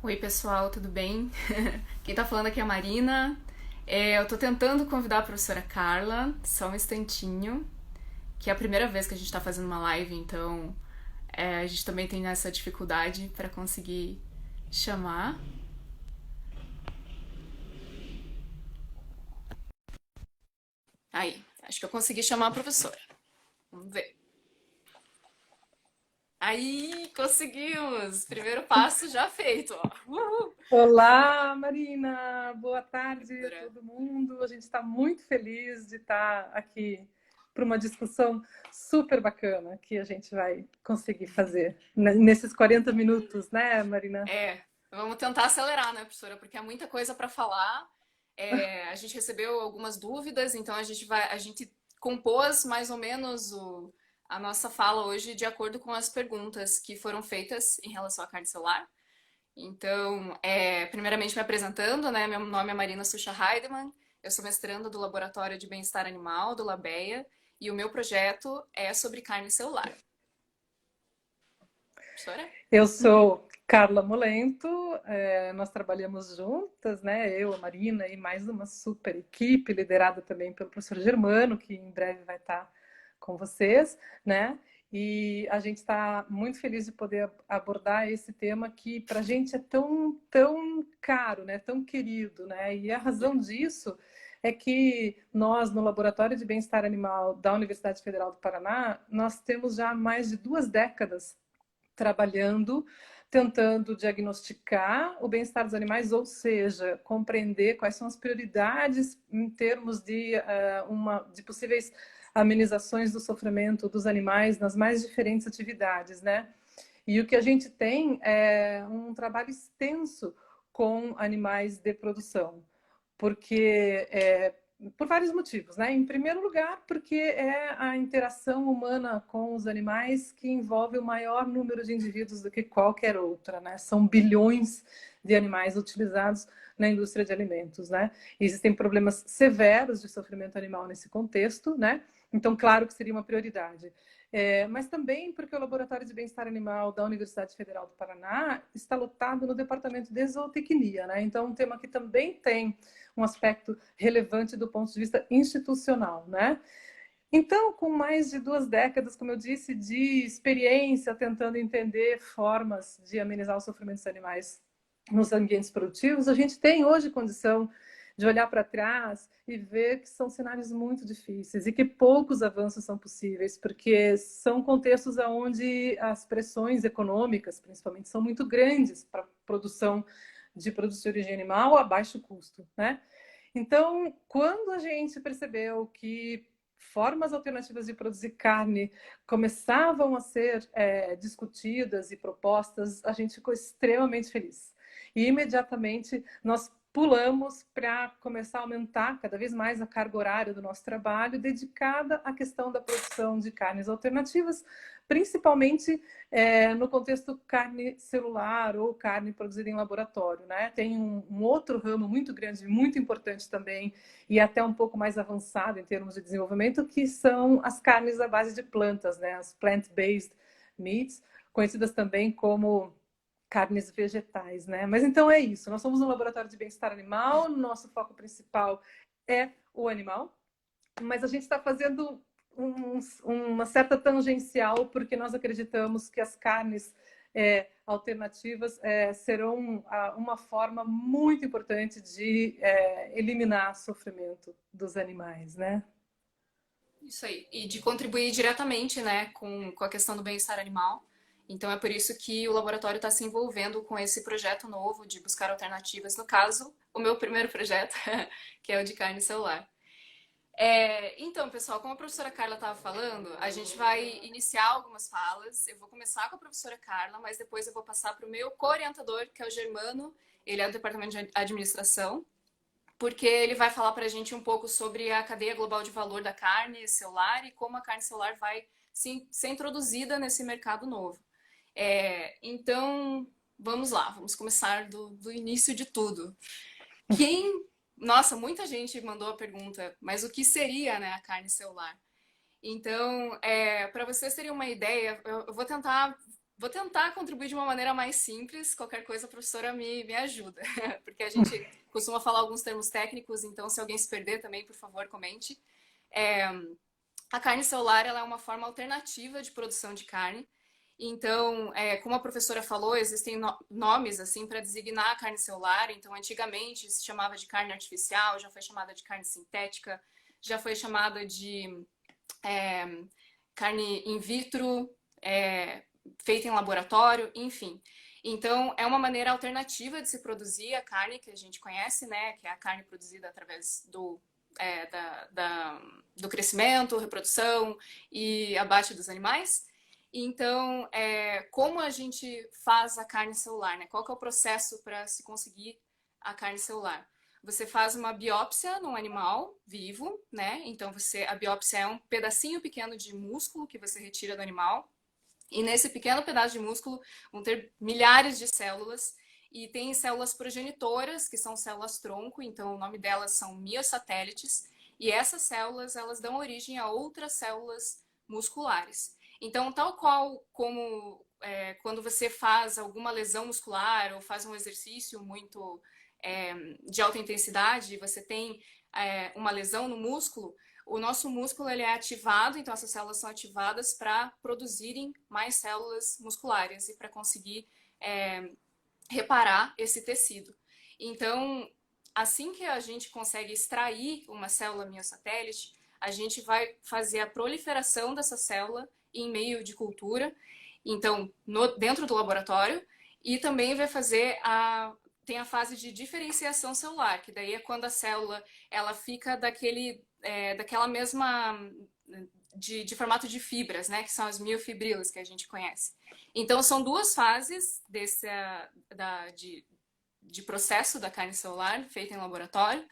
Oi, pessoal, tudo bem? Quem tá falando aqui é a Marina. Eu tô tentando convidar a professora Carla, só um instantinho, que é a primeira vez que a gente tá fazendo uma live, então a gente também tem essa dificuldade para conseguir chamar. Aí, acho que eu consegui chamar a professora. Vamos ver. Aí, conseguimos! Primeiro passo já feito, ó. Uhul! Olá, Marina! Boa tarde a Professora. todo mundo. A gente está muito feliz de estar aqui para uma discussão super bacana que a gente vai conseguir fazer nesses 40 minutos, né, Marina? Vamos tentar acelerar, né, professora? Porque é muita coisa para falar. A gente recebeu algumas dúvidas, então a gente compôs mais ou menos a nossa fala hoje de acordo com as perguntas que foram feitas em relação à carne celular. Então, primeiramente me apresentando, né? Meu nome é Marina Sucha Heidemann, eu sou mestranda do Laboratório de Bem-Estar Animal do LABEA e o meu projeto é sobre carne celular. Professora? Eu sou Carla Molento, nós trabalhamos juntas, né? Eu, a Marina e mais uma super equipe, liderada também pelo professor Germano, que em breve vai estar com vocês, né? E a gente está muito feliz de poder abordar esse tema que para a gente é tão caro, né? Tão querido, né? E a razão disso é que nós, no Laboratório de Bem-Estar Animal da Universidade Federal do Paraná, nós temos já mais de 2 décadas trabalhando, tentando diagnosticar o bem-estar dos animais, ou seja, compreender quais são as prioridades em termos de possíveis amenizações do sofrimento dos animais nas mais diferentes atividades, né? E o que a gente tem é um trabalho extenso com animais de produção, porque por vários motivos, né? Em primeiro lugar, porque é a interação humana com os animais que envolve o maior número de indivíduos do que qualquer outra, né? São bilhões de animais utilizados na indústria de alimentos, né? E existem problemas severos de sofrimento animal nesse contexto, né? Então, claro que seria uma prioridade. Mas também porque o Laboratório de Bem-Estar Animal da Universidade Federal do Paraná está lotado no departamento de zootecnia, né? Então, um tema que também tem um aspecto relevante do ponto de vista institucional, né? Então, com mais de 2 décadas, como eu disse, de experiência tentando entender formas de amenizar o sofrimento dos animais nos ambientes produtivos, a gente tem hoje condição de olhar para trás e ver que são cenários muito difíceis e que poucos avanços são possíveis, porque são contextos onde as pressões econômicas, principalmente, são muito grandes para a produção de produtos de origem animal a baixo custo, né? Então, quando a gente percebeu que formas alternativas de produzir carne começavam a ser discutidas e propostas, a gente ficou extremamente feliz. E imediatamente nós pulamos para começar a aumentar cada vez mais a carga horária do nosso trabalho dedicada à questão da produção de carnes alternativas, principalmente no contexto carne celular ou carne produzida em laboratório, né? Tem um outro ramo muito grande, muito importante também, e até um pouco mais avançado em termos de desenvolvimento, que são as carnes à base de plantas, né? As plant-based meats, conhecidas também como carnes vegetais, né? Mas então é isso. Nós somos um laboratório de bem-estar animal, nosso foco principal é o animal, mas a gente está fazendo uma certa tangencial, porque nós acreditamos que as carnes alternativas serão uma forma muito importante de eliminar o sofrimento dos animais, né? Isso aí. E de contribuir diretamente, né, com a questão do bem-estar animal. Então é por isso que o laboratório está se envolvendo com esse projeto novo de buscar alternativas. No caso, o meu primeiro projeto, que é o de carne celular. Então, pessoal, como a professora Carla estava falando, a gente vai iniciar algumas falas. Eu vou começar com a professora Carla, mas depois eu vou passar para o meu co-orientador, que é o Germano. Ele é do departamento de administração, porque ele vai falar para a gente um pouco sobre a cadeia global de valor da carne celular e como a carne celular vai ser introduzida nesse mercado novo. Então, vamos lá, vamos começar do início de tudo. Quem. Nossa, muita gente mandou a pergunta, mas o que seria, né, a carne celular? Então, para vocês terem uma ideia, eu vou tentar Vou tentar contribuir de uma maneira mais simples. Qualquer coisa, a professora me ajuda. Porque a gente costuma falar alguns termos técnicos, então se alguém se perder também, por favor, comente. É, a carne celular ela é uma forma alternativa de produção de carne. Então, como a professora falou, existem nomes assim para designar a carne celular. Então, antigamente se chamava de carne artificial, já foi chamada de carne sintética, já foi chamada de é, carne in vitro, feita em laboratório, enfim. Então, é uma maneira alternativa de se produzir a carne que a gente conhece, né? Que é a carne produzida através do crescimento, reprodução e abate dos animais. Então, como a gente faz a carne celular, né? Qual que é o processo para se conseguir a carne celular? Você faz uma biópsia num animal vivo, né? Então, a biópsia é um pedacinho pequeno de músculo que você retira do animal. E nesse pequeno pedaço de músculo vão ter milhares de células. E tem células progenitoras, que são células tronco, então o nome delas são miosatélites. E essas células, elas dão origem a outras células musculares. Então, tal qual como quando você faz alguma lesão muscular ou faz um exercício muito de alta intensidade, você tem uma lesão no músculo, o nosso músculo ele é ativado, então essas células são ativadas para produzirem mais células musculares e para conseguir reparar esse tecido. Então, assim que a gente consegue extrair uma célula miosatélite, a gente vai fazer a proliferação dessa célula em meio de cultura, então dentro do laboratório, e também vai fazer tem a fase de diferenciação celular, que daí é quando a célula ela fica daquela mesma de formato de fibras, né, que são as miofibrilas que a gente conhece. Então são duas fases de processo da carne celular feita em laboratório,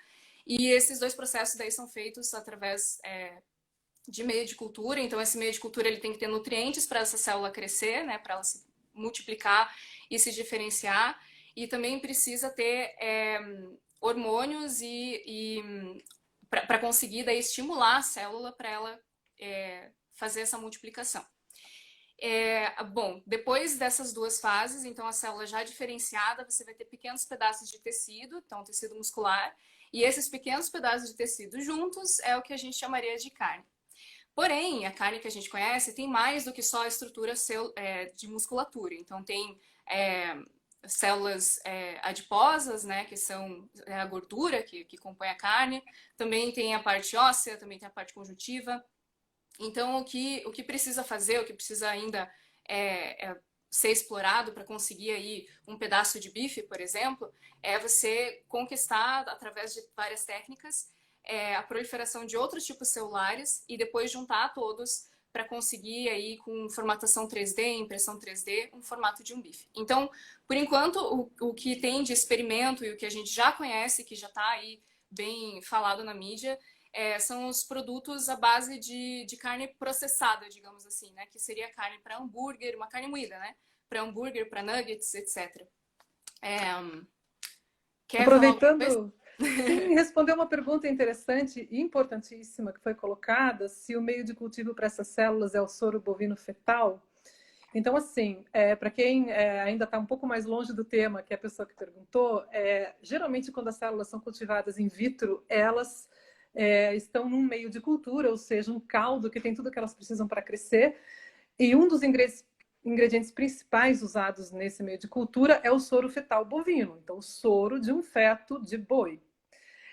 e esses dois processos daí são feitos através de meio de cultura. Então esse meio de cultura ele tem que ter nutrientes para essa célula crescer, né, para ela se multiplicar e se diferenciar, e também precisa ter hormônios para conseguir daí estimular a célula para ela fazer essa multiplicação. Bom, depois dessas duas fases, então a célula já diferenciada, você vai ter pequenos pedaços de tecido, então tecido muscular, e esses pequenos pedaços de tecido juntos é o que a gente chamaria de carne. Porém, a carne que a gente conhece tem mais do que só a estrutura de musculatura. Então tem células adiposas, né, que são a gordura que compõe a carne. Também tem a parte óssea, também tem a parte conjuntiva. Então, o que precisa fazer, o que precisa ainda ser explorado para conseguir aí um pedaço de bife, por exemplo, é você conquistar, através de várias técnicas, a proliferação de outros tipos celulares e depois juntar todos para conseguir aí com formatação 3D, impressão 3D, um formato de um bife. Então, por enquanto, o que tem de experimento e o que a gente já conhece, que já está aí bem falado na mídia, são os produtos à base de carne processada, digamos assim, né? Que seria carne para hambúrguer, uma carne moída, né? Para hambúrguer, para nuggets, etc. Quer falar alguma coisa? Aproveitando, sim, responder uma pergunta interessante e importantíssima que foi colocada, se o meio de cultivo para essas células é o soro bovino fetal. Então, assim, para quem ainda está um pouco mais longe do tema, que é a pessoa que perguntou, geralmente quando as células são cultivadas in vitro, elas estão num meio de cultura, ou seja, um caldo que tem tudo que elas precisam para crescer, e um dos ingredientes principais usados nesse meio de cultura é o soro fetal bovino, então o soro de um feto de boi.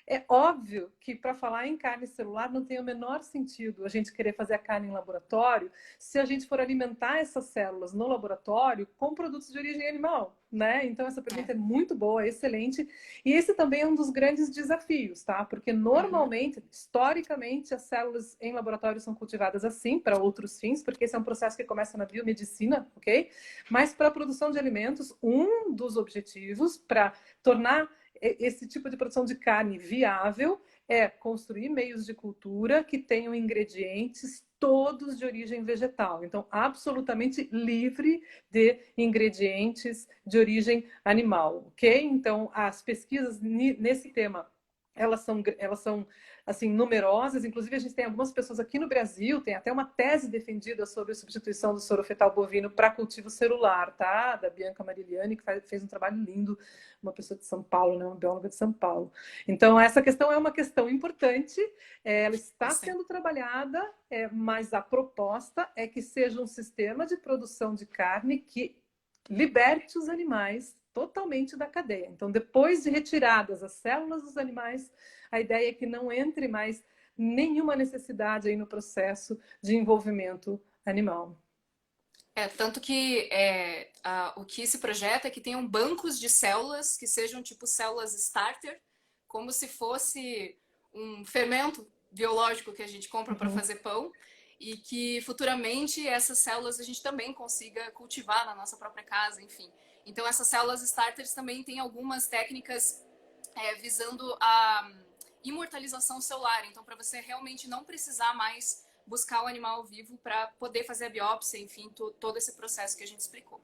É óbvio que para falar em carne celular não tem o menor sentido a gente querer fazer a carne em laboratório se a gente for alimentar essas células no laboratório com produtos de origem animal, né? Então essa pergunta é muito boa, excelente. E esse também é um dos grandes desafios, tá? Porque normalmente, historicamente, as células em laboratório são cultivadas assim para outros fins, porque esse é um processo que começa na biomedicina, ok? Mas para a produção de alimentos, um dos objetivos para tornar esse tipo de produção de carne viável é construir meios de cultura que tenham ingredientes todos de origem vegetal. Então, absolutamente livre de ingredientes de origem animal, ok? Então, as pesquisas nesse tema, elas são assim, numerosas. Inclusive, a gente tem algumas pessoas aqui no Brasil, tem até uma tese defendida sobre a substituição do soro fetal bovino para cultivo celular, tá? Da Bianca Mariliani, que fez um trabalho lindo, uma pessoa de São Paulo, né? Uma bióloga de São Paulo. Então, essa questão é uma questão importante, ela está sendo trabalhada, mas a proposta é que seja um sistema de produção de carne que liberte os animais totalmente da cadeia. Então, depois de retiradas as células dos animais, a ideia é que não entre mais nenhuma necessidade aí no processo de envolvimento animal. Tanto que o que se projeta é que tenham bancos de células que sejam tipo células starter, como se fosse um fermento biológico que a gente compra para fazer pão, e que futuramente essas células a gente também consiga cultivar na nossa própria casa, enfim. Então essas células starters também têm algumas técnicas visando a imortalização celular. Então, para você realmente não precisar mais buscar o animal vivo para poder fazer a biópsia, enfim, todo esse processo que a gente explicou.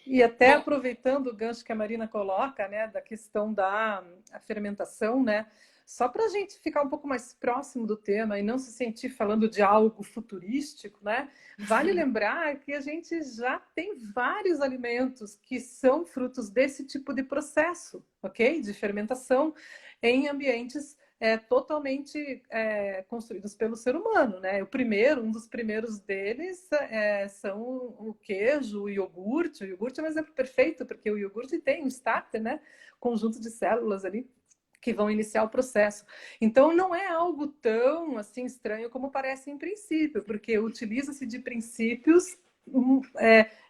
E até aproveitando o gancho que a Marina coloca, né, da questão da fermentação, né, só para a gente ficar um pouco mais próximo do tema e não se sentir falando de algo futurístico, né, vale lembrar que a gente já tem vários alimentos que são frutos desse tipo de processo, ok? De fermentação em ambientes totalmente construídos pelo ser humano, né? Um dos primeiros deles são o queijo, o iogurte. O iogurte é um exemplo perfeito, porque o iogurte tem um starter, né? Conjunto de células ali que vão iniciar o processo. Então, não é algo tão assim estranho como parece em princípio, porque utiliza-se de princípios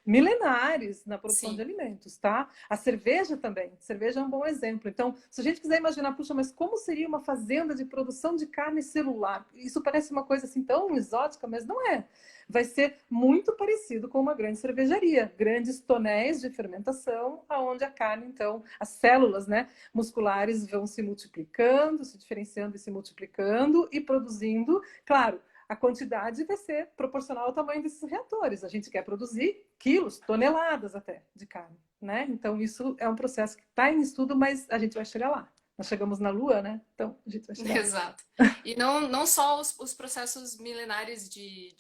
milenares na produção de alimentos, tá? A cerveja também. A cerveja é um bom exemplo. Então, se a gente quiser imaginar, puxa, mas como seria uma fazenda de produção de carne celular? Isso parece uma coisa assim tão exótica, mas não é. Vai ser muito parecido com uma grande cervejaria, grandes tonéis de fermentação, aonde a carne, então, as células, né, musculares vão se multiplicando, se diferenciando e se multiplicando e produzindo, claro, a quantidade vai ser proporcional ao tamanho desses reatores. A gente quer produzir quilos, toneladas até de carne, né? Então, isso é um processo que está em estudo, mas a gente vai chegar lá. Nós chegamos na Lua, né? Então, a gente vai chegar lá. Exato. E não só os processos milenares de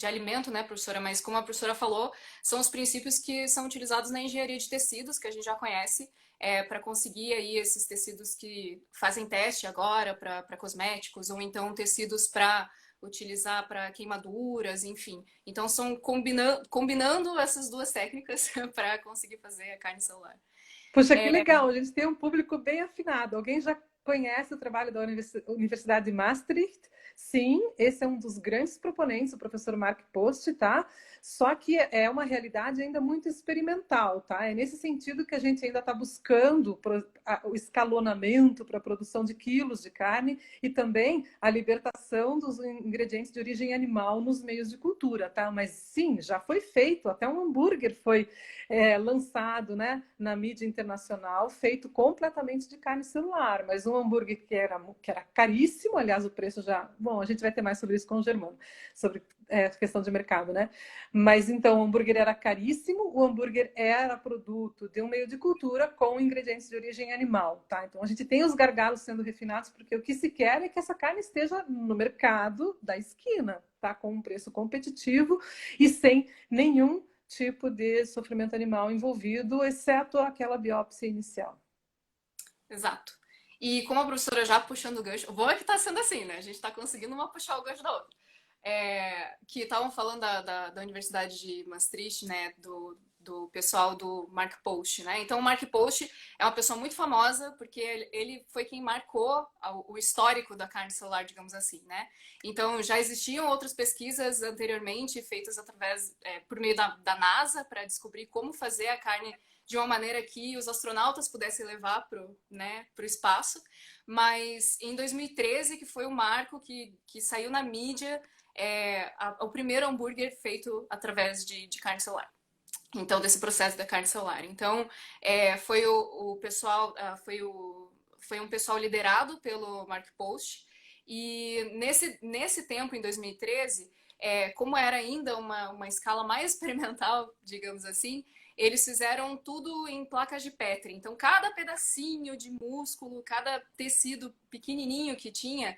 alimento, né, professora, mas como a professora falou, são os princípios que são utilizados na engenharia de tecidos, que a gente já conhece, para conseguir aí esses tecidos que fazem teste agora para cosméticos, ou então tecidos para utilizar para queimaduras, enfim. Então, são combinando essas duas técnicas para conseguir fazer a carne celular. Puxa, que legal, a gente tem um público bem afinado. Alguém já conhece o trabalho da Universidade de Maastricht? Sim, esse é um dos grandes proponentes, o professor Mark Post, tá? Só que é uma realidade ainda muito experimental, tá? É nesse sentido que a gente ainda está buscando o escalonamento para a produção de quilos de carne e também a libertação dos ingredientes de origem animal nos meios de cultura, tá? Mas sim, já foi feito, até um hambúrguer foi lançado, né, na mídia internacional, feito completamente de carne celular, mas um hambúrguer que era caríssimo, aliás, o preço já... Bom, a gente vai ter mais sobre isso com o Germano, sobre questão de mercado, né? Mas então, o hambúrguer era caríssimo, o hambúrguer era produto de um meio de cultura com ingredientes de origem animal, tá? Então, a gente tem os gargalos sendo refinados, porque o que se quer é que essa carne esteja no mercado da esquina, tá? Com um preço competitivo e sem nenhum tipo de sofrimento animal envolvido, exceto aquela biópsia inicial. Exato. E como a professora já puxando o gancho, o bom é que está sendo assim, né? A gente está conseguindo uma puxar o gancho da outra. Que estavam falando da Universidade de Maastricht, né? Do pessoal do Mark Post, né? Então, o Mark Post é uma pessoa muito famosa porque ele foi quem marcou o histórico da carne celular, digamos assim, né? Então, já existiam outras pesquisas anteriormente feitas por meio da NASA para descobrir como fazer a carne de uma maneira que os astronautas pudessem levar para o espaço. Mas em 2013, que foi o marco que saiu na mídia, o primeiro hambúrguer feito através de carne celular. Então, desse processo da carne celular. Então, foi o pessoal, foi um pessoal liderado pelo Mark Post. E nesse tempo, em 2013, como era ainda uma escala mais experimental, digamos assim, eles fizeram tudo em placas de Petri. Então, cada pedacinho de músculo, cada tecido pequenininho que tinha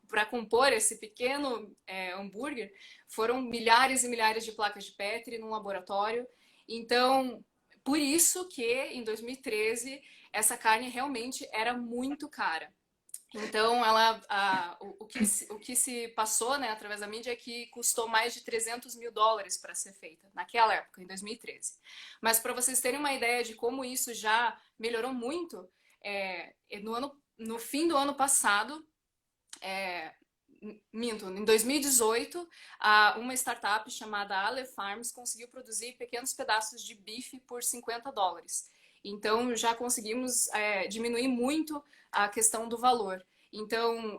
para compor esse pequeno hambúrguer, foram milhares e milhares de placas de Petri num laboratório. Então, por isso que em 2013 essa carne realmente era muito cara. Então, o que se passou, né, através da mídia é que custou mais de 300 mil dólares para ser feita, naquela época, em 2013. Mas para vocês terem uma ideia de como isso já melhorou muito, no fim do ano passado, em 2018, uma startup chamada Ale Farms conseguiu produzir pequenos pedaços de bife por 50 dólares. Então, já conseguimos diminuir muito a questão do valor. Então,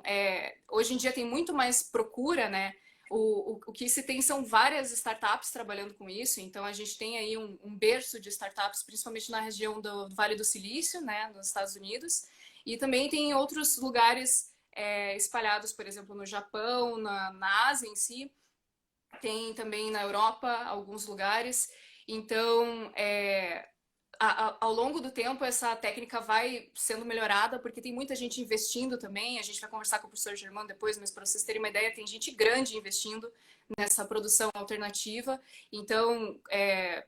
hoje em dia tem muito mais procura, né? O que se tem são várias startups trabalhando com isso. Então, a gente tem aí um berço de startups, principalmente na região do Vale do Silício, né? Nos Estados Unidos. E também tem outros lugares espalhados, por exemplo, no Japão, na Ásia em si. Tem também na Europa alguns lugares. Então, ao longo do tempo, essa técnica vai sendo melhorada, porque tem muita gente investindo também. A gente vai conversar com o professor Germano depois, mas para vocês terem uma ideia, tem gente grande investindo nessa produção alternativa. Então,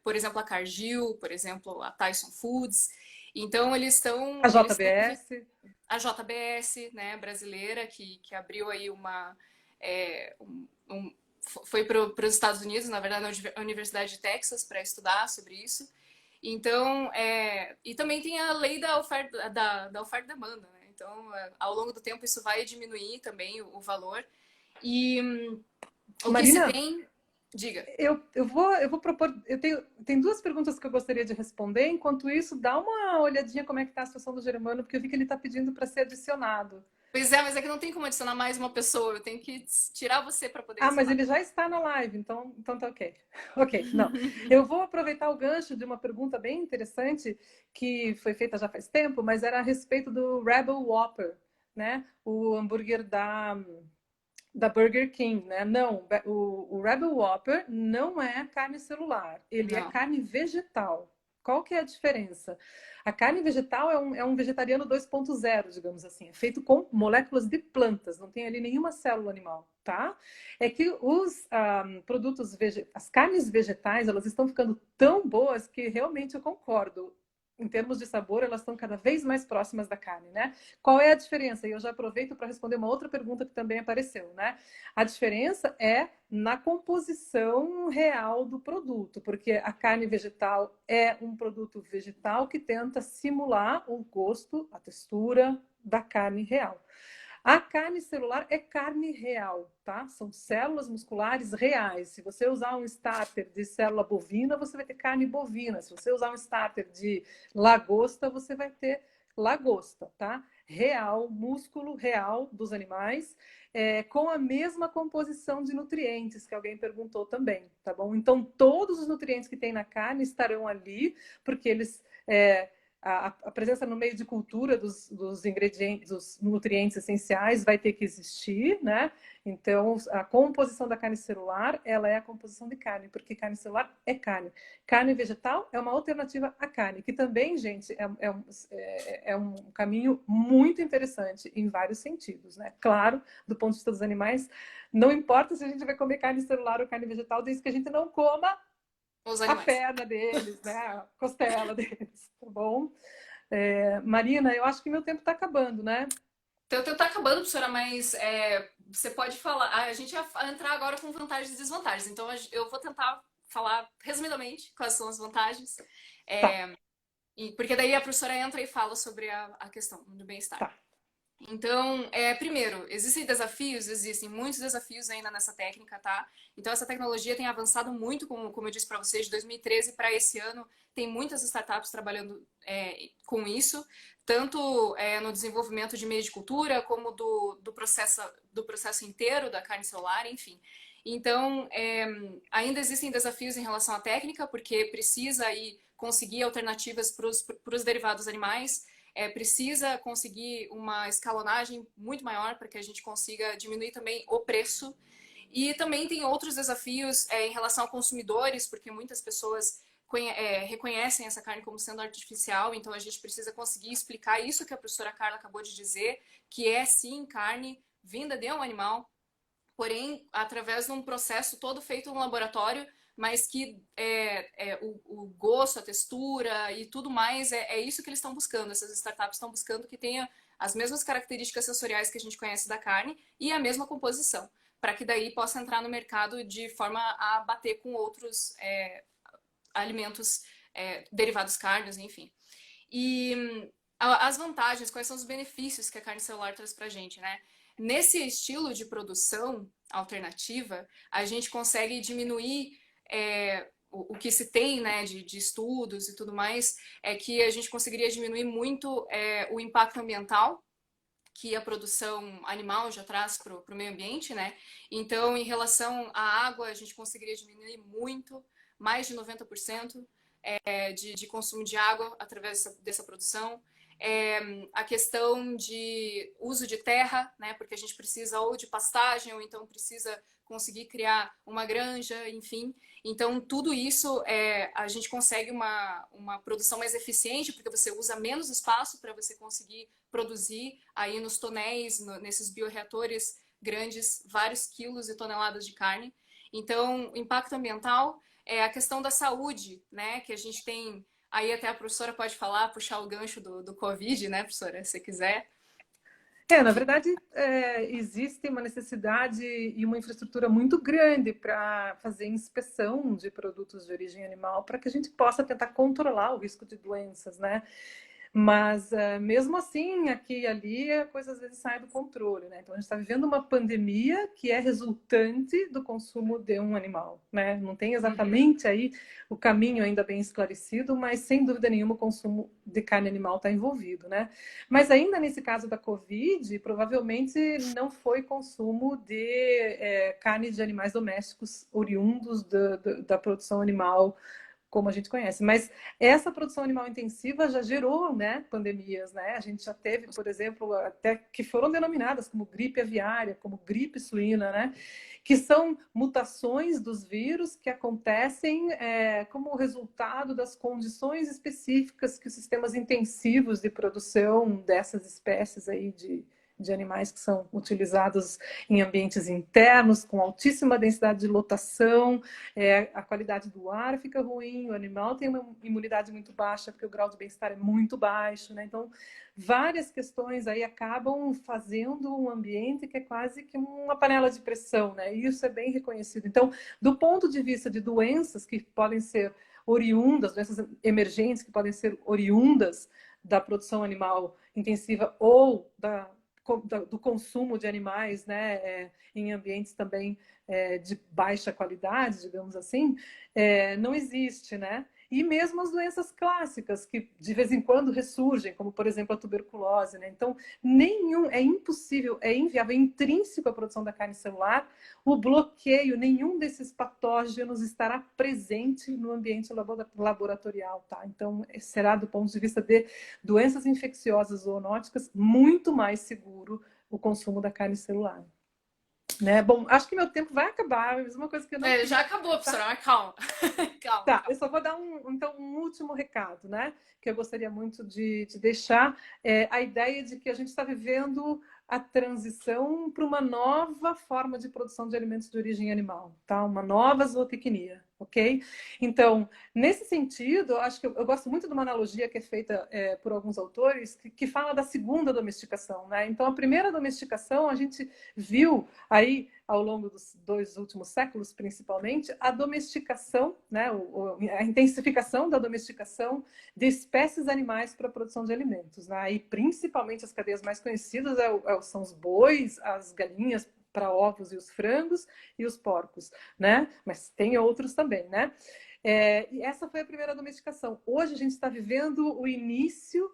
por exemplo, a Cargill, por exemplo, a Tyson Foods. Então, eles estão... A JBS. A JBS, né, brasileira, que abriu aí foi para os Estados Unidos, na verdade, na Universidade de Texas, para estudar sobre isso. Então, e também tem a lei da oferta, da oferta e demanda, né? Então, ao longo do tempo, isso vai diminuir também o valor. E o Marina, que se tem... Diga. Eu vou propor. Tem duas perguntas que eu gostaria de responder. Enquanto isso, dá uma olhadinha como é que está a situação do Germano, porque eu vi que ele está pedindo para ser adicionado. Pois é, mas é que não tem como adicionar mais uma pessoa. Eu tenho que tirar você para poder Mas adicionar. ele já está na live, então tá ok. Ok, não. Eu vou aproveitar o gancho de uma pergunta bem interessante que foi feita já faz tempo, mas era a respeito do Rebel Whopper, né? O hambúrguer da Burger King, né? Não, o Rebel Whopper não é carne celular, ele é Não. carne vegetal. Qual que é a diferença? A carne vegetal é um vegetariano 2.0, digamos assim. É feito com moléculas de plantas, não tem ali nenhuma célula animal, tá? É que os produtos, as carnes vegetais, elas estão ficando tão boas que realmente eu concordo. Em termos de sabor, elas estão cada vez mais próximas da carne, né? Qual é a diferença? E eu já aproveito para responder uma outra pergunta que também apareceu, né? A diferença é na composição real do produto, porque a carne vegetal é um produto vegetal que tenta simular o gosto, a textura da carne real. A carne celular é carne real, tá? São células musculares reais. Se você usar um starter de célula bovina, você vai ter carne bovina. Se você usar um starter de lagosta, você vai ter lagosta, tá? Real, músculo real dos animais, com a mesma composição de nutrientes, que alguém perguntou também, tá bom? Então, todos os nutrientes que tem na carne estarão ali, porque eles... a presença no meio de cultura dos ingredientes, dos nutrientes essenciais vai ter que existir, né? Então, a composição da carne celular, ela é a composição de carne, porque carne celular é carne. Carne vegetal é uma alternativa à carne, que também, gente, é um caminho muito interessante em vários sentidos, né? Claro, do ponto de vista dos animais, não importa se a gente vai comer carne celular ou carne vegetal, desde que a gente não coma a perna deles, né? A costela deles, tá bom? Marina, eu acho que meu tempo está acabando, né? Teu tempo tá acabando, professora, mas você pode falar. A gente vai entrar agora com vantagens e desvantagens. Então eu vou tentar falar resumidamente quais são as vantagens. Tá. Porque daí a professora entra e fala sobre a questão do bem-estar. Tá. Então, primeiro, existem desafios, existem muitos desafios ainda nessa técnica, tá? Então, essa tecnologia tem avançado muito, como eu disse para vocês, de 2013 para esse ano, tem muitas startups trabalhando com isso, tanto no desenvolvimento de meio de cultura, como do processo inteiro da carne celular, enfim. Então, ainda existem desafios em relação à técnica, porque precisa aí conseguir alternativas para os derivados animais, precisa conseguir uma escalonagem muito maior para que a gente consiga diminuir também o preço. E também tem outros desafios em relação a consumidores, porque muitas pessoas reconhecem essa carne como sendo artificial, então a gente precisa conseguir explicar isso que a professora Carla acabou de dizer, que é sim carne vinda de um animal, porém através de um processo todo feito no laboratório, mas que o gosto, a textura e tudo mais é isso que eles estão buscando, essas startups estão buscando que tenha as mesmas características sensoriais que a gente conhece da carne e a mesma composição, para que daí possa entrar no mercado de forma a bater com outros alimentos derivados carnes, enfim. E as vantagens, quais são os benefícios que a carne celular traz para a gente, né? Nesse estilo de produção alternativa, a gente consegue diminuir o que se tem, né, de estudos e tudo mais, é que a gente conseguiria diminuir muito o impacto ambiental que a produção animal já traz para o meio ambiente, né? Então, em relação à água, a gente conseguiria diminuir muito, mais de 90% de consumo de água através dessa produção. A questão de uso de terra, né? Porque a gente precisa ou de pastagem, ou então precisa conseguir criar uma granja, enfim. Então, tudo isso a gente consegue uma produção mais eficiente, porque você usa menos espaço para você conseguir produzir aí nos tonéis, nesses bioreatores grandes, vários quilos e toneladas de carne. Então, o impacto ambiental é a questão da saúde, né? Que a gente tem, aí até a professora pode falar, puxar o gancho do Covid, né, professora, se quiser. Na verdade, existe uma necessidade e uma infraestrutura muito grande para fazer inspeção de produtos de origem animal, para que a gente possa tentar controlar o risco de doenças, né? Mas, mesmo assim, aqui e ali, a coisa às vezes sai do controle, né? Então, a gente está vivendo uma pandemia que é resultante do consumo de um animal, né? Não tem exatamente aí o caminho ainda bem esclarecido, mas, sem dúvida nenhuma, o consumo de carne animal está envolvido, né? Mas ainda nesse caso da Covid, provavelmente não foi consumo de carne de animais domésticos oriundos da produção animal, como a gente conhece. Mas essa produção animal intensiva já gerou, né, pandemias, né? A gente já teve, por exemplo, até que foram denominadas como gripe aviária, como gripe suína, né? Que são mutações dos vírus que acontecem como resultado das condições específicas que os sistemas intensivos de produção dessas espécies aí de animais que são utilizados em ambientes internos, com altíssima densidade de lotação, a qualidade do ar fica ruim, o animal tem uma imunidade muito baixa, porque o grau de bem-estar é muito baixo, né? Então, várias questões aí acabam fazendo um ambiente que é quase que uma panela de pressão, né? E isso é bem reconhecido. Então, do ponto de vista de doenças que podem ser oriundas, doenças emergentes que podem ser oriundas da produção animal intensiva ou do consumo de animais, né, em ambientes também de baixa qualidade, digamos assim, não existe, né? E mesmo as doenças clássicas, que de vez em quando ressurgem, como, por exemplo, a tuberculose, né? Então, é impossível, é inviável, é intrínseco à produção da carne celular, o bloqueio, nenhum desses patógenos estará presente no ambiente laboratorial, tá? Então, será, do ponto de vista de doenças infecciosas zoonóticas, muito mais seguro o consumo da carne celular. Né? Bom, acho que meu tempo vai acabar, mas uma coisa que eu não queria... Já acabou, professora, mas calma. Calma, Tá, calma. eu só vou dar um último recado, né? Que eu gostaria muito de deixar. A ideia de que a gente está vivendo a transição para uma nova forma de produção de alimentos de origem animal, tá? Uma nova zootecnia, ok? Então, nesse sentido, acho que eu gosto muito de uma analogia que é feita por alguns autores que fala da segunda domesticação, né? Então, a primeira domesticação a gente viu aí ao longo dos 2 últimos séculos, principalmente, a domesticação, né, a intensificação da domesticação de espécies animais para a produção de alimentos, né? E principalmente as cadeias mais conhecidas são os bois, as galinhas para ovos e os frangos e os porcos, né? Mas tem outros também, né? E essa foi a primeira domesticação. Hoje a gente está vivendo o início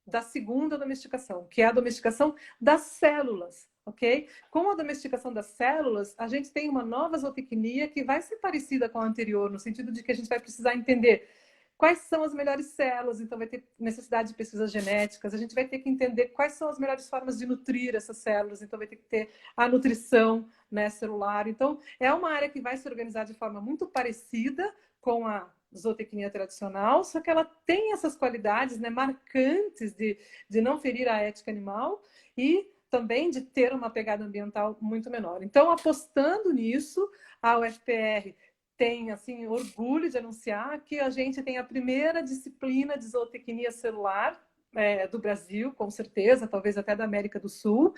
da segunda domesticação, que é a domesticação das células. Ok? Com a domesticação das células, a gente tem uma nova zootecnia que vai ser parecida com a anterior, no sentido de que a gente vai precisar entender quais são as melhores células, então vai ter necessidade de pesquisas genéticas, a gente vai ter que entender quais são as melhores formas de nutrir essas células, então vai ter que ter a nutrição, né, celular. Então, é uma área que vai se organizar de forma muito parecida com a zootecnia tradicional, só que ela tem essas qualidades, né, marcantes de não ferir a ética animal e também de ter uma pegada ambiental muito menor. Então, apostando nisso, a UFPR tem assim orgulho de anunciar que a gente tem a primeira disciplina de zootecnia celular do Brasil, com certeza, talvez até da América do Sul,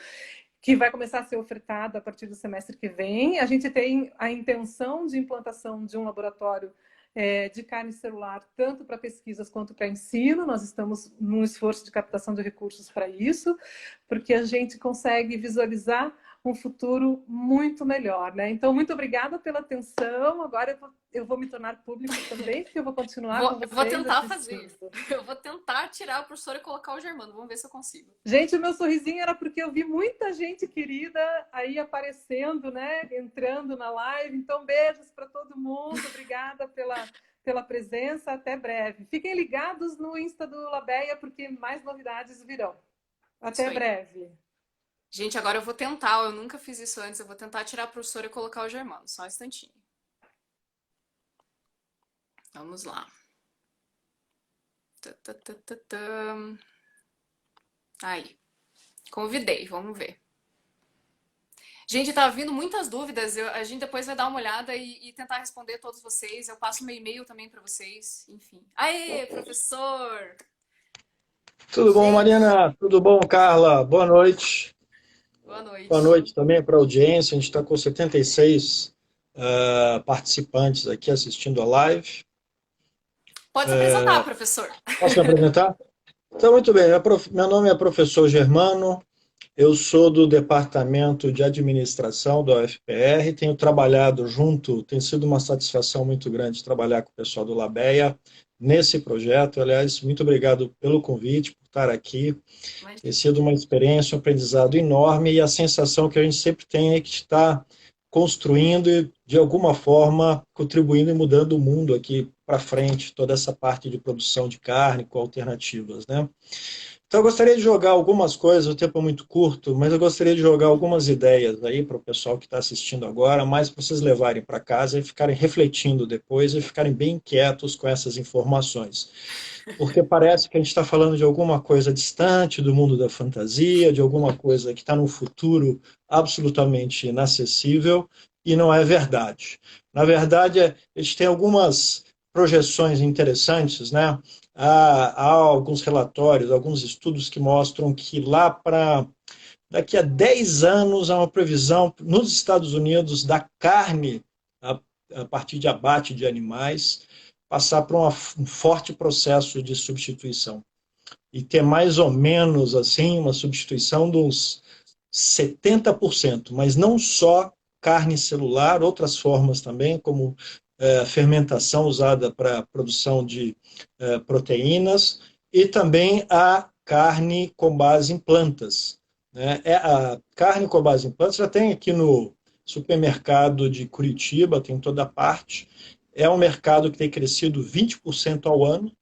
que vai começar a ser ofertada a partir do semestre que vem. A gente tem a intenção de implantação de um laboratório de carne celular, tanto para pesquisas quanto para ensino. Nós estamos num esforço de captação de recursos para isso, porque a gente consegue visualizar um futuro muito melhor, né? Então, muito obrigada pela atenção. Agora eu vou me tornar público também, porque eu vou continuar com vocês. Vou tentar fazer isso. Eu vou tentar tirar a professora e colocar o Germano. Vamos ver se eu consigo. Gente, o meu sorrisinho era porque eu vi muita gente querida aí aparecendo, né? Entrando na live. Então, beijos para todo mundo. Obrigada pela presença. Até breve. Fiquem ligados no Insta do Labeia, porque mais novidades virão. Até breve. Gente, agora eu vou tentar. Eu nunca fiz isso antes. Eu vou tentar tirar a professora e colocar o Germano. Só um instantinho. Vamos lá. Aí. Convidei, vamos ver. Gente, tá vindo muitas dúvidas. A gente depois vai dar uma olhada e tentar responder todos vocês. Eu passo meu e-mail também para vocês. Enfim. Aê, professor! Tudo bom, Marina? Tudo bom, Carla? Boa noite. Boa noite. Boa noite também para a audiência. A gente está com 76 participantes aqui assistindo a live. Pode se apresentar, professor. Posso me apresentar? Então, muito bem. Meu nome é professor Germano. Eu sou do Departamento de Administração da UFPR. Tenho trabalhado junto, tem sido uma satisfação muito grande trabalhar com o pessoal do Labeia nesse projeto. Aliás, muito obrigado pelo convite, por estar aqui. Tem sido uma experiência, um aprendizado enorme, e a sensação que a gente sempre tem é que está construindo e, de alguma forma, contribuindo e mudando o mundo aqui para frente, toda essa parte de produção de carne com alternativas, né? Então, eu gostaria de jogar algumas coisas, o tempo é muito curto, mas eu gostaria de jogar algumas ideias aí para o pessoal que está assistindo agora, mais para vocês levarem para casa e ficarem refletindo depois e ficarem bem quietos com essas informações. Porque parece que a gente está falando de alguma coisa distante do mundo da fantasia, de alguma coisa que está no futuro absolutamente inacessível, e não é verdade. Na verdade, a gente tem algumas projeções interessantes, né? Há alguns relatórios, alguns estudos que mostram que lá para daqui a 10 anos há uma previsão nos Estados Unidos da carne a partir de abate de animais passar por um forte processo de substituição e ter mais ou menos assim uma substituição dos 70%, mas não só carne celular, outras formas também, como fermentação usada para a produção de proteínas, e também a carne com base em plantas. Né? A carne com base em plantas já tem aqui no supermercado de Curitiba, tem toda a parte. É um mercado que tem crescido 20% ao ano.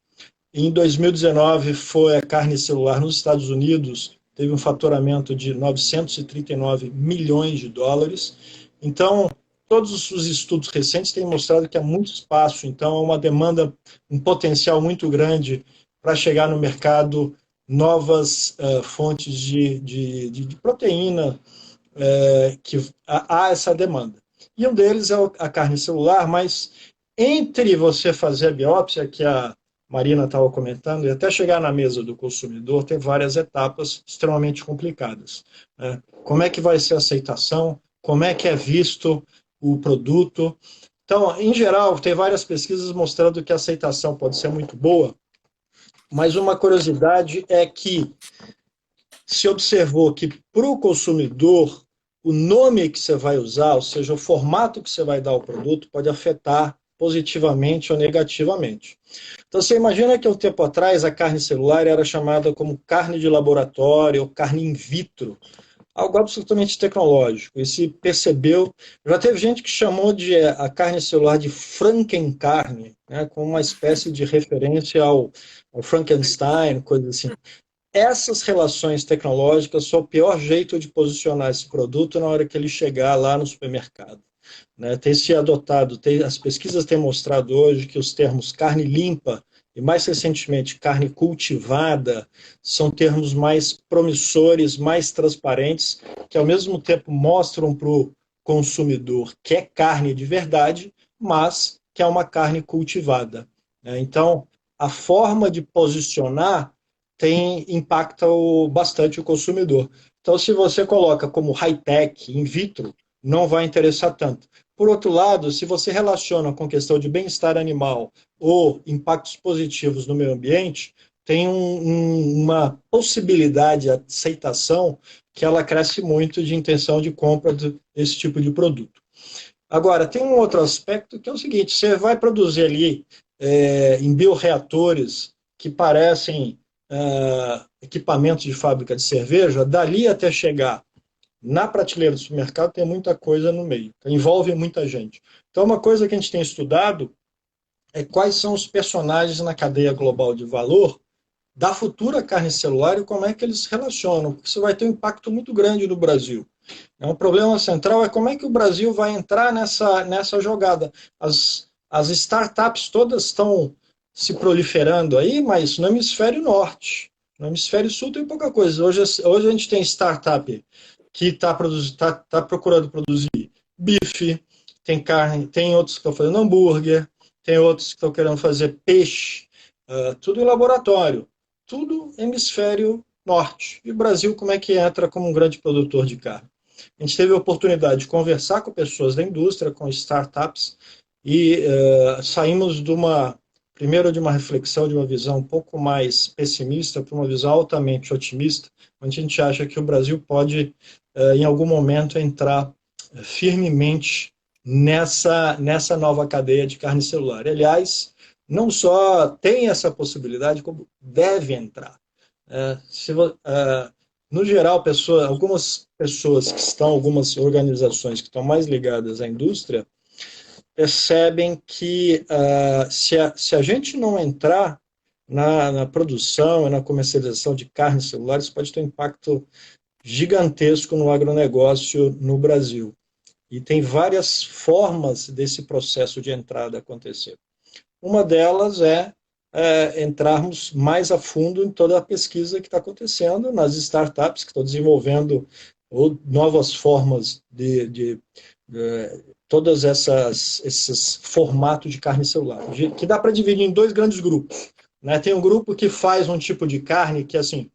Em 2019, foi a carne celular nos Estados Unidos, teve um faturamento de 939 milhões de dólares. Então, todos os estudos recentes têm mostrado que há muito espaço, então há uma demanda, um potencial muito grande para chegar no mercado novas fontes de proteína, que há essa demanda. E um deles é a carne celular, mas entre você fazer a biópsia, que a Marina estava comentando, e até chegar na mesa do consumidor, tem várias etapas extremamente complicadas. Né? Como é que vai ser a aceitação? Como é que é visto o produto? Então, em geral, tem várias pesquisas mostrando que a aceitação pode ser muito boa, mas uma curiosidade é que se observou que para o consumidor, o nome que você vai usar, ou seja, o formato que você vai dar ao produto, pode afetar positivamente ou negativamente. Então, você imagina que um tempo atrás a carne celular era chamada como carne de laboratório ou carne in vitro, algo absolutamente tecnológico, e se percebeu, já teve gente que chamou a carne celular de Frankencarne, né, como uma espécie de referência ao Frankenstein, coisa assim. essas relações tecnológicas são o pior jeito de posicionar esse produto na hora que ele chegar lá no supermercado. Né? Tem se adotado, as pesquisas têm mostrado hoje que os termos carne limpa e, mais recentemente, carne cultivada são termos mais promissores, mais transparentes, que ao mesmo tempo mostram para o consumidor que é carne de verdade, mas que é uma carne cultivada. Né? Então, a forma de posicionar impacta bastante o consumidor. Então, se você coloca como high-tech, in vitro, não vai interessar tanto. Por outro lado, se você relaciona com questão de bem-estar animal ou impactos positivos no meio ambiente, tem uma possibilidade de aceitação que ela cresce muito de intenção de compra desse tipo de produto. Agora, tem um outro aspecto que é o seguinte, você vai produzir ali em bioreatores que parecem equipamentos de fábrica de cerveja, dali até chegar na prateleira do supermercado tem muita coisa no meio, envolve muita gente. Então, uma coisa que a gente tem estudado é quais são os personagens na cadeia global de valor da futura carne celular e como é que eles se relacionam, porque isso vai ter um impacto muito grande no Brasil. Um problema central é como é que o Brasil vai entrar nessa jogada. As startups todas estão se proliferando aí, mas no hemisfério norte. No hemisfério sul tem pouca coisa. Hoje a gente tem startup que está procurando produzir bife, tem carne, tem outros que estão fazendo hambúrguer, tem outros que estão querendo fazer peixe, tudo em laboratório, tudo hemisfério norte. E o Brasil, como é que entra como um grande produtor de carne? A gente teve a oportunidade de conversar com pessoas da indústria, com startups, e saímos primeiro de uma reflexão, de uma visão um pouco mais pessimista para uma visão altamente otimista, onde a gente acha que o Brasil pode, em algum momento, entrar firmemente nessa nova cadeia de carne celular. Aliás, não só tem essa possibilidade, como deve entrar. No geral, algumas pessoas que estão, algumas organizações que estão mais ligadas à indústria, percebem que se a gente não entrar na produção e na comercialização de carne celular, isso pode ter um impacto gigantesco no agronegócio no Brasil. E tem várias formas desse processo de entrada acontecer. Uma delas é entrarmos mais a fundo em toda a pesquisa que está acontecendo nas startups que estão desenvolvendo novas formas de todas esses formatos de carne celular, que dá para dividir em dois grandes grupos. Né? Tem um grupo que faz um tipo de carne que, assim,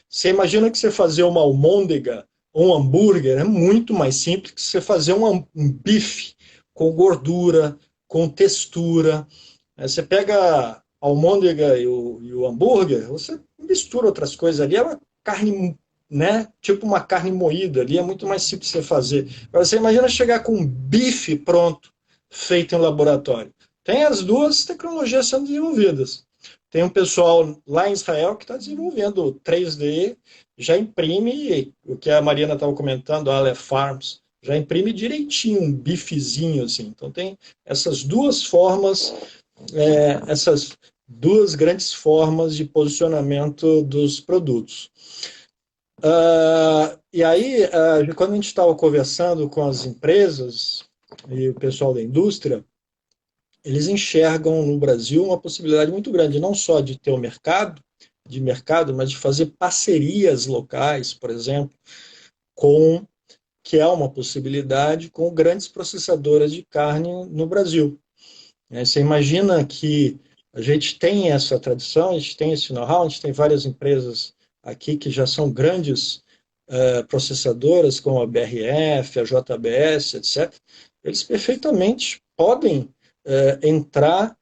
você imagina que você fazer uma almôndega ou um hambúrguer é muito mais simples que você fazer um bife com gordura, com textura. Você pega a almôndega e o hambúrguer, você mistura outras coisas ali, é uma carne, né, tipo uma carne moída ali, é muito mais simples você fazer. Agora, você imagina chegar com um bife pronto, feito em laboratório. Tem as duas tecnologias sendo desenvolvidas. Tem um pessoal lá em Israel que está desenvolvendo 3D, já imprime, o que a Mariana estava comentando, a Aleph Farms, já imprime direitinho um bifezinho, assim. Então tem essas duas formas, essas duas grandes formas de posicionamento dos produtos. E aí, quando a gente estava conversando com as empresas e o pessoal da indústria, eles enxergam no Brasil uma possibilidade muito grande, não só de ter um mercado, mas de fazer parcerias locais, por exemplo, que é uma possibilidade com grandes processadoras de carne no Brasil. Você imagina que a gente tem essa tradição, a gente tem esse know-how, a gente tem várias empresas aqui que já são grandes processadoras, como a BRF, a JBS, etc. Eles perfeitamente podem entrar,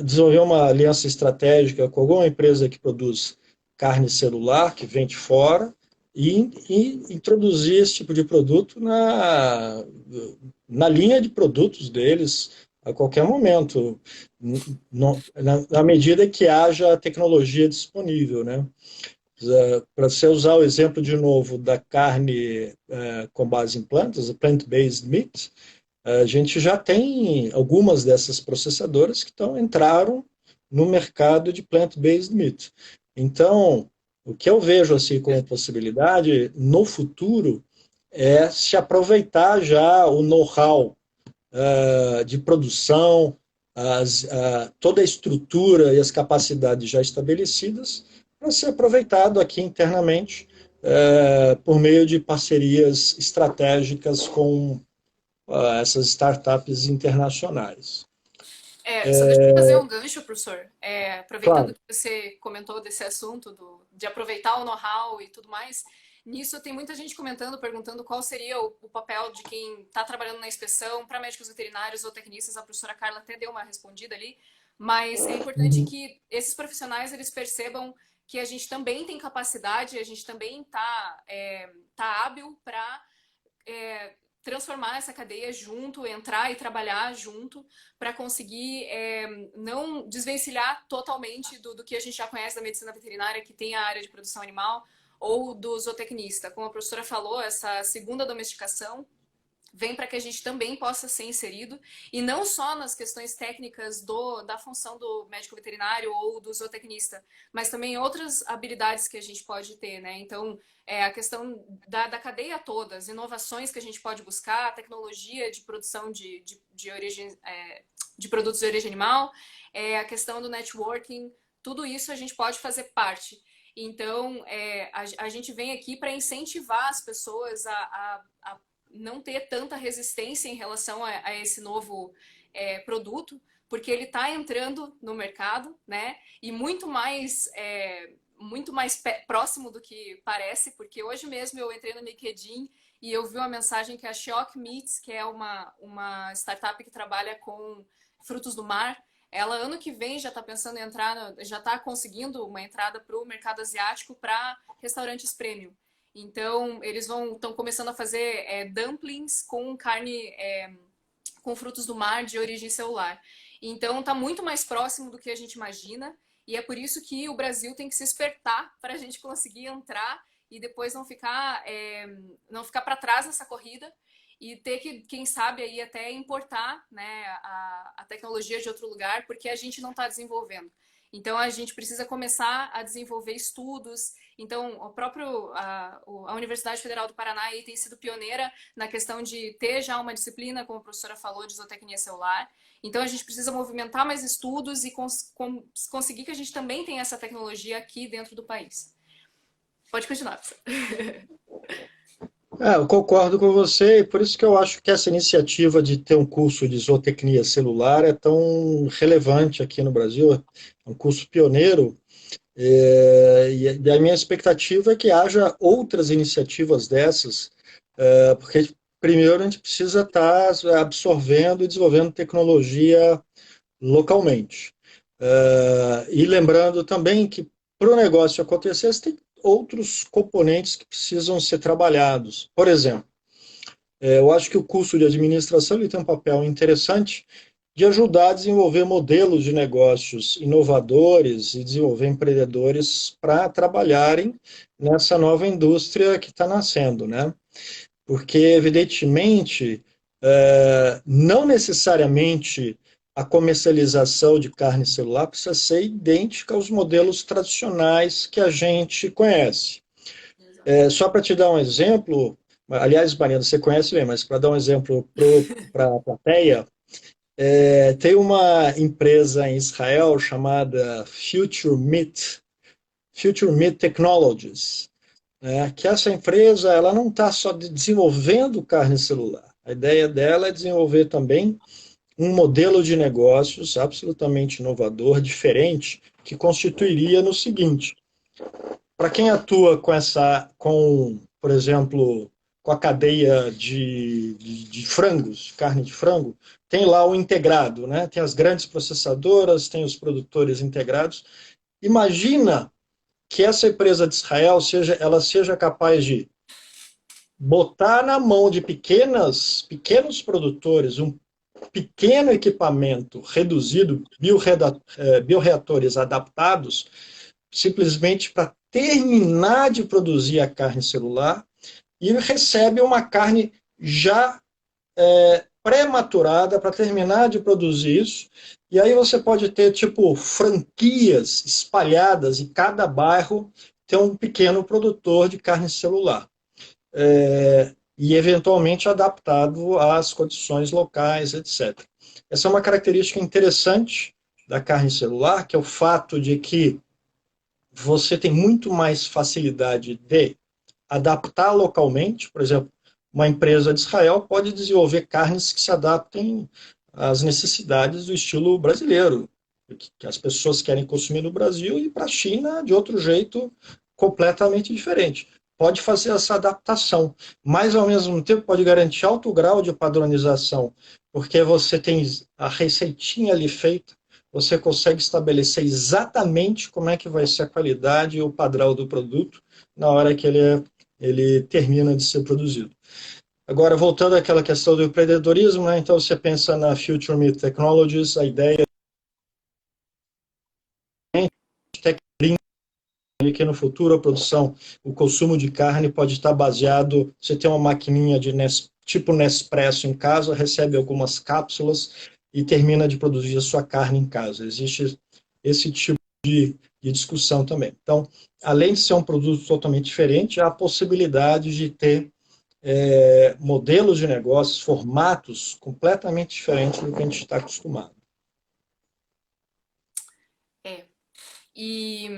desenvolver uma aliança estratégica com alguma empresa que produz carne celular, que vem de fora, e introduzir esse tipo de produto na linha de produtos deles a qualquer momento, na medida que haja tecnologia disponível, né? Para você usar o exemplo de novo da carne com base em plantas, a plant-based meat, a gente já tem algumas dessas processadoras que entraram no mercado de plant-based meat. Então, O que eu vejo assim como possibilidade no futuro é se aproveitar já o know-how de produção, toda a estrutura e as capacidades já estabelecidas para ser aproveitado aqui internamente por meio de parcerias estratégicas com essas startups internacionais. Só deixa eu fazer um gancho, professor. Aproveitando Claro. que você comentou desse assunto de aproveitar o know-how e tudo mais, nisso tem muita gente comentando, perguntando qual seria o papel de quem está trabalhando na inspeção para médicos veterinários ou tecnistas. A professora Carla até deu uma respondida ali, mas é importante Uhum. que esses profissionais eles percebam que a gente também tem capacidade, a gente também tá hábil para transformar essa cadeia junto, entrar e trabalhar junto para conseguir não desvencilhar totalmente do que a gente já conhece da medicina veterinária, que tem a área de produção animal, ou do zootecnista. Como a professora falou, essa segunda domesticação vem para que a gente também possa ser inserido, e não só nas questões técnicas da função do médico veterinário ou do zootecnista, mas também outras habilidades que a gente pode ter, né? Então, a questão da cadeia toda, as inovações que a gente pode buscar, a tecnologia de produção de produtos de origem animal, a questão do networking, tudo isso a gente pode fazer parte. Então, a gente vem aqui para incentivar as pessoas a não ter tanta resistência em relação a esse novo produto, porque ele está entrando no mercado, né? E muito mais próximo do que parece, porque hoje mesmo eu entrei no LinkedIn e eu vi uma mensagem que a Shock Meats, que é uma startup que trabalha com frutos do mar, ela ano que vem já está pensando em entrar, já está conseguindo uma entrada para o mercado asiático para restaurantes premium. Então, eles estão começando a fazer dumplings com carne, com frutos do mar de origem celular. Então, está muito mais próximo do que a gente imagina, e é por isso que o Brasil tem que se espertar para a gente conseguir entrar e depois não ficar para trás nessa corrida e ter que, quem sabe, aí até importar, né, a tecnologia de outro lugar, porque a gente não está desenvolvendo. Então, a gente precisa começar a desenvolver estudos. Então, a Universidade Federal do Paraná aí tem sido pioneira na questão de ter já uma disciplina, como a professora falou, de zootecnia celular. Então, a gente precisa movimentar mais estudos e conseguir que a gente também tenha essa tecnologia aqui dentro do país. Pode continuar, professora. Eu concordo com você, e por isso que eu acho que essa iniciativa de ter um curso de zootecnia celular é tão relevante aqui no Brasil, é um curso pioneiro, e a minha expectativa é que haja outras iniciativas dessas, porque primeiro a gente precisa estar absorvendo e desenvolvendo tecnologia localmente. E lembrando também que para o negócio acontecer, você tem outros componentes que precisam ser trabalhados. Por exemplo, eu acho que o curso de administração ele tem um papel interessante de ajudar a desenvolver modelos de negócios inovadores e desenvolver empreendedores para trabalharem nessa nova indústria que está nascendo, né? Porque, evidentemente, não necessariamente a comercialização de carne celular precisa ser idêntica aos modelos tradicionais que a gente conhece. Só para te dar um exemplo, aliás, Mariana, você conhece bem, mas para dar um exemplo para a plateia, tem uma empresa em Israel chamada Future Meat Technologies, né, que essa empresa ela não está só desenvolvendo carne celular. A ideia dela é desenvolver também um modelo de negócios absolutamente inovador, diferente, que constituiria no seguinte: para quem atua por exemplo, com a cadeia de frangos, carne de frango, tem lá o integrado, né? Tem as grandes processadoras, tem os produtores integrados. Imagina que essa empresa de Israel seja capaz de botar na mão de pequenos produtores um pequeno equipamento reduzido, bioreatores adaptados, simplesmente para terminar de produzir a carne celular, e recebe uma carne já pré-maturada para terminar de produzir isso. E aí você pode ter tipo franquias espalhadas em cada bairro, ter um pequeno produtor de carne celular. E eventualmente adaptado às condições locais, etc. Essa é uma característica interessante da carne celular, que é o fato de que você tem muito mais facilidade de adaptar localmente. Por exemplo, uma empresa de Israel pode desenvolver carnes que se adaptem às necessidades do estilo brasileiro, que as pessoas querem consumir no Brasil, e para a China de outro jeito completamente diferente. Pode fazer essa adaptação, mas ao mesmo tempo pode garantir alto grau de padronização, porque você tem a receitinha ali feita, você consegue estabelecer exatamente como é que vai ser a qualidade e o padrão do produto na hora que ele termina de ser produzido. Agora, voltando àquela questão do empreendedorismo, né? Então você pensa na Future Meat Technologies, a ideia é que no futuro a produção, o consumo de carne pode estar baseado, você tem uma maquininha de tipo Nespresso em casa, recebe algumas cápsulas e termina de produzir a sua carne em casa. Existe esse tipo de discussão também. Então, além de ser um produto totalmente diferente, há a possibilidade de ter modelos de negócios, formatos completamente diferentes do que a gente está acostumado. E,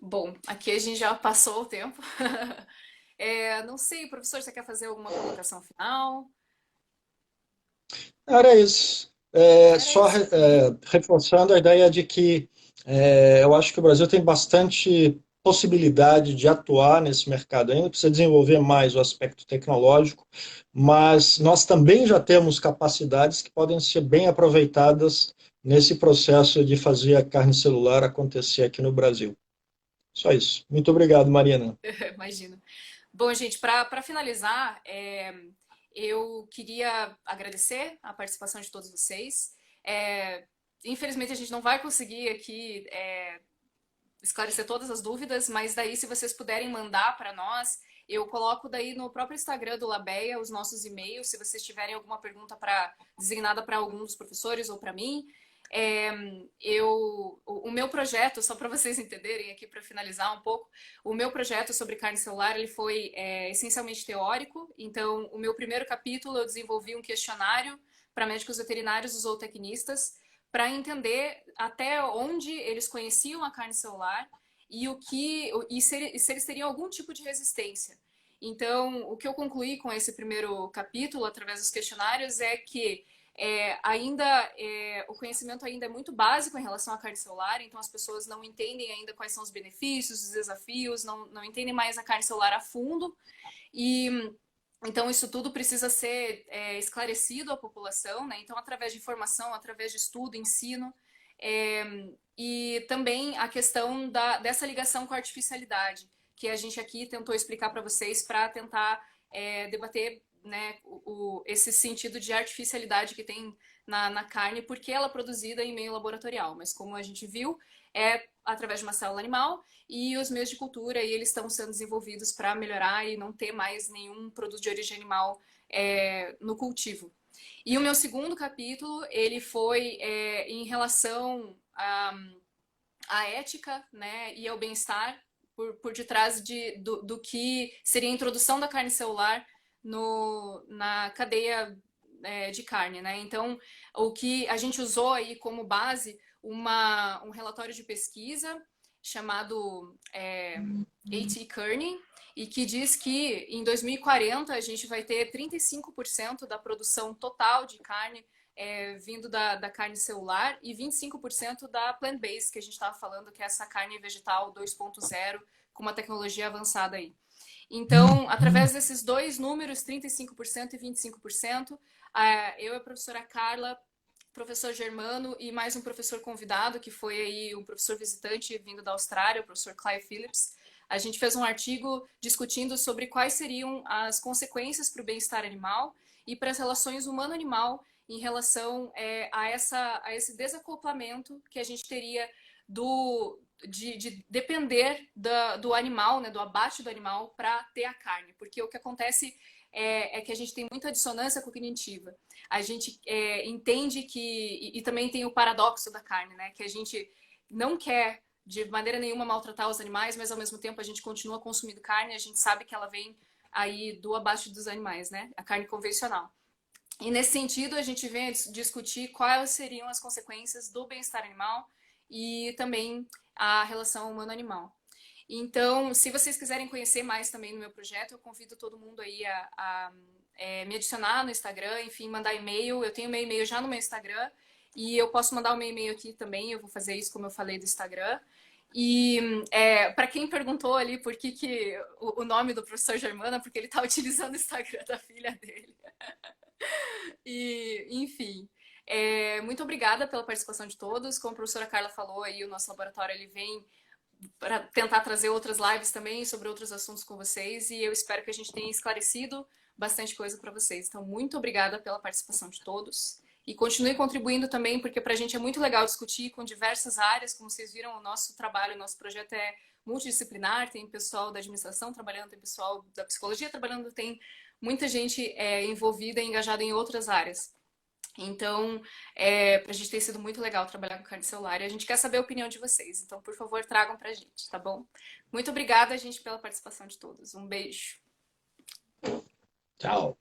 bom, aqui a gente já passou o tempo. Não sei, professor, você quer fazer alguma colocação final? Era isso. Era Só isso. reforçando a ideia de que eu acho que o Brasil tem bastante possibilidade de atuar nesse mercado ainda, precisa desenvolver mais o aspecto tecnológico, mas nós também já temos capacidades que podem ser bem aproveitadas nesse processo de fazer a carne celular acontecer aqui no Brasil. Só isso. Muito obrigado, Marina. Imagina. Bom, gente, para finalizar, eu queria agradecer a participação de todos vocês. Infelizmente, a gente não vai conseguir aqui esclarecer todas as dúvidas, mas daí, se vocês puderem mandar para nós, eu coloco daí no próprio Instagram do Labeia os nossos e-mails, se vocês tiverem alguma pergunta designada para algum dos professores ou para mim. O meu projeto, só para vocês entenderem aqui, para finalizar um pouco, o meu projeto sobre carne celular ele foi essencialmente teórico. Então, o meu primeiro capítulo eu desenvolvi um questionário para médicos veterinários e zootecnistas para entender até onde eles conheciam a carne celular e se eles teriam algum tipo de resistência. Então, o que eu concluí com esse primeiro capítulo, através dos questionários, é que o conhecimento ainda é muito básico em relação à carne celular, então as pessoas não entendem ainda quais são os benefícios, os desafios, não entendem mais a carne celular a fundo, e então isso tudo precisa ser esclarecido à população, né? Então, através de informação, através de estudo, ensino, e também a questão dessa ligação com a artificialidade, que a gente aqui tentou explicar para vocês para tentar debater, né, esse sentido de artificialidade que tem na carne, porque ela é produzida em meio laboratorial, mas como a gente viu, é através de uma célula animal, e os meios de cultura e eles estão sendo desenvolvidos para melhorar e não ter mais nenhum produto de origem animal no cultivo. E o meu segundo capítulo, ele foi em relação à ética, né, e ao bem-estar por detrás do que seria a introdução da carne celular na cadeia de carne, né? Então, o que a gente usou aí como base um relatório de pesquisa chamado A.T. Kearney, e que diz que em 2040 a gente vai ter 35% da produção total de carne vindo da carne celular e 25% da plant-based, que a gente estava falando, que é essa carne vegetal 2.0 com uma tecnologia avançada aí. Então, através desses dois números, 35% e 25%, eu e a professora Carla, professor Germano e mais um professor convidado, que foi aí um professor visitante vindo da Austrália, o professor Clive Phillips, a gente fez um artigo discutindo sobre quais seriam as consequências para o bem-estar animal e para as relações humano-animal em relação a esse desacoplamento que a gente teria de depender do animal, né, do abate do animal para ter a carne. Porque o que acontece é que a gente tem muita dissonância cognitiva. A gente entende que... E também tem o paradoxo da carne, né? Que a gente não quer de maneira nenhuma maltratar os animais, mas ao mesmo tempo a gente continua consumindo carne, a gente sabe que ela vem aí do abate dos animais, né? A carne convencional. E nesse sentido, a gente vem a discutir quais seriam as consequências do bem-estar animal e também a relação humano-animal. Então, se vocês quiserem conhecer mais também no meu projeto, eu convido todo mundo aí a me adicionar no Instagram, enfim, mandar e-mail. Eu tenho meu e-mail já no meu Instagram e eu posso mandar o meu e-mail aqui também. Eu vou fazer isso como eu falei do Instagram. E para quem perguntou ali por que o nome do professor Germana, porque ele está utilizando o Instagram da filha dele. E, enfim, muito obrigada pela participação de todos. Como a professora Carla falou, aí o nosso laboratório ele vem para tentar trazer outras lives também sobre outros assuntos com vocês e eu espero que a gente tenha esclarecido bastante coisa para vocês. Então, muito obrigada pela participação de todos e continue contribuindo também, porque para a gente é muito legal discutir com diversas áreas. Como vocês viram, o nosso trabalho, o nosso projeto é multidisciplinar, tem pessoal da administração trabalhando, tem pessoal da psicologia trabalhando, tem muita gente envolvida e engajada em outras áreas. Então, pra gente tem sido muito legal trabalhar com carne celular e a gente quer saber a opinião de vocês. Então, por favor, tragam pra gente, tá bom? Muito obrigada, gente, pela participação de todos. Um beijo. Tchau.